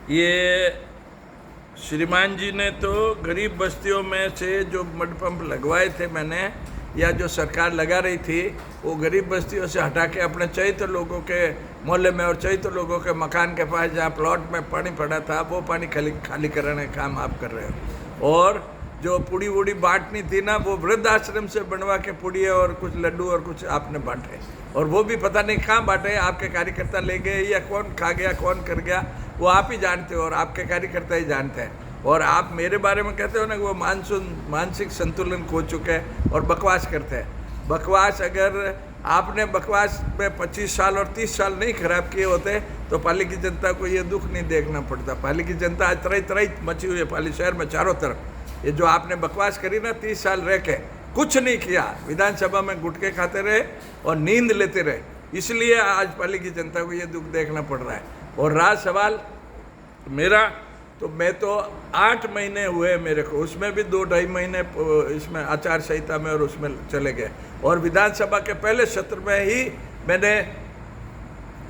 ये श्रीमान जी ने तो गरीब बस्तियों में से जो मड पंप लगवाए थे मैंने, या जो सरकार लगा रही थी, वो गरीब बस्तियों से हटा के अपने चैत्र लोगों के मोहल्ले में और चैत्र लोगों के मकान के पास जहाँ प्लॉट में पानी पड़ा था वो पानी खाली कराने का काम आप कर रहे हो। और जो पुड़ी वुड़ी बांटनी थी ना, वो वृद्ध आश्रम से बनवा के पुड़ी और कुछ लड्डू और कुछ आपने बांटे, और वो भी पता नहीं कहाँ बांटे, आपके कार्यकर्ता ले गए या कौन खा गया कौन कर गया वो आप ही जानते हो और आपके कार्यकर्ता ही जानते हैं। और आप मेरे बारे में कहते हो ना कि वो मानसिक संतुलन खो चुके हैं और बकवास करते हैं। बकवास, अगर आपने बकवास में 25 साल और 30 साल नहीं खराब किए होते तो पाली की जनता को ये दुख नहीं देखना पड़ता। पाली की जनता आज तरह तरह मची हुई है पाली शहर में चारों तरफ। ये जो आपने बकवास करी ना 30 साल रह के कुछ नहीं किया, विधानसभा में गुटके खाते रहे और नींद लेते रहे, इसलिए आज पाली की जनता को ये दुख देखना पड़ रहा है। और रहा सवाल मेरा, तो मैं तो 8 महीने हुए मेरे को, उसमें भी 2-2.5 महीने इसमें आचार संहिता में और उसमें चले गए, और विधानसभा के पहले सत्र में ही मैंने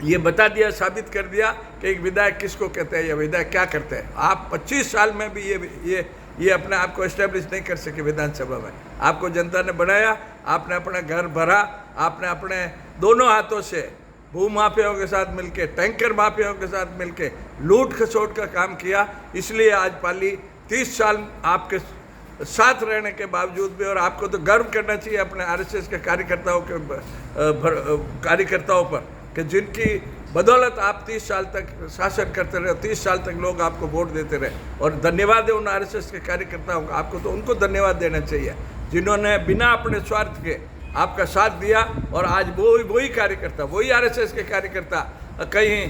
ये बता दिया, साबित कर दिया कि एक विधायक किसको कहते हैं या विधायक क्या करते हैं। आप 25 साल में भी ये अपने आप को एस्टेब्लिश नहीं कर सके विधानसभा में। आपको जनता ने बनाया, आपने अपना घर भरा, आपने अपने दोनों हाथों से भू माफियाओं के साथ मिलके, टैंकर माफियाओं के साथ मिलके लूट खसोट का काम किया। इसलिए आज पाली 30 साल आपके साथ रहने के बावजूद भी, और आपको तो गर्व करना चाहिए अपने आरएसएस के कार्यकर्ताओं पर कि जिनकी बदौलत आप 30 साल तक शासन करते रहे, 30 साल तक लोग आपको वोट देते रहे। और धन्यवाद है उन आरएसएस के कार्यकर्ताओं का, आपको तो उनको धन्यवाद देना चाहिए जिन्होंने बिना अपने स्वार्थ के आपका साथ दिया। और आज वही कार्यकर्ता, वही आरएसएस के कार्यकर्ता कहीं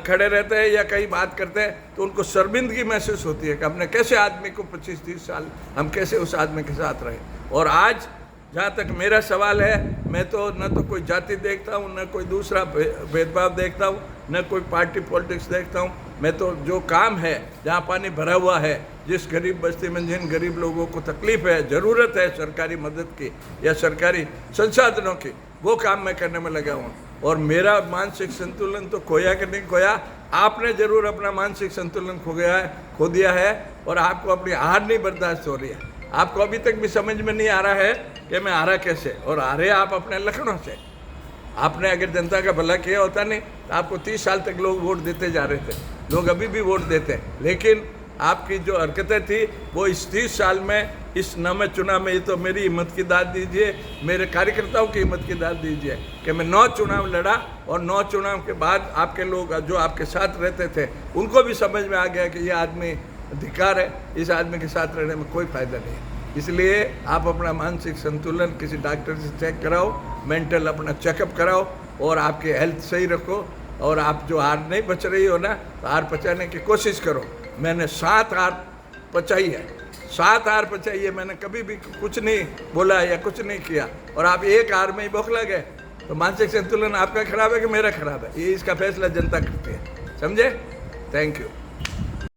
खड़े रहते हैं या कहीं बात करते हैं तो उनको शर्मिंदगी महसूस होती है कि हमने कैसे आदमी को 25-30 साल हम कैसे उस आदमी के साथ रहे। और आज जहाँ तक मेरा सवाल है, मैं तो न तो कोई जाति देखता हूँ, न कोई दूसरा भेदभाव देखता हूँ, न कोई पार्टी पॉलिटिक्स देखता हूँ। मैं तो जो काम है, जहाँ पानी भरा हुआ है, जिस गरीब बस्ती में जिन गरीब लोगों को तकलीफ है, ज़रूरत है सरकारी मदद की या सरकारी संसाधनों की, वो काम मैं करने में लगा हूँ। और मेरा मानसिक संतुलन तो खोया कि नहीं खोया, आपने ज़रूर अपना मानसिक संतुलन खो दिया है, और आपको अपनी हार नहीं बर्दाश्त हो रही है। आपको अभी तक भी समझ में नहीं आ रहा है कि मैं हारा कैसे, और हारे आप अपने लक्षणों से। आपने अगर जनता का भला किया होता नहीं तो आपको 30 साल तक लोग वोट देते जा रहे थे, लोग अभी भी वोट देते हैं। लेकिन आपकी जो हरकतें थी वो इस 30 साल में, इस 9वें चुनाव में, ये तो मेरी हिम्मत की दाद दीजिए, मेरे कार्यकर्ताओं की हिम्मत की दाद दीजिए कि मैं 9 चुनाव लड़ा, और 9 चुनाव के बाद आपके लोग जो आपके साथ रहते थे उनको भी समझ में आ गया कि ये आदमी धिक्कार है, इस आदमी के साथ रहने में कोई फ़ायदा नहीं है। इसलिए आप अपना मानसिक संतुलन किसी डॉक्टर से चेक कराओ, मेंटल अपना चेकअप कराओ, और आपकी हेल्थ सही रखो। और आप जो हार नहीं बच रही हो ना, तो हार पचाने की कोशिश करो। मैंने 7 हार पचाई है, 7 हार पचाई है, मैंने कभी भी कुछ नहीं बोला या कुछ नहीं किया, और आप एक हार में ही बौखला गए। तो मानसिक संतुलन आपका खराब है कि मेरा खराब है, ये इसका फैसला जनता करती है, समझे। Thank you.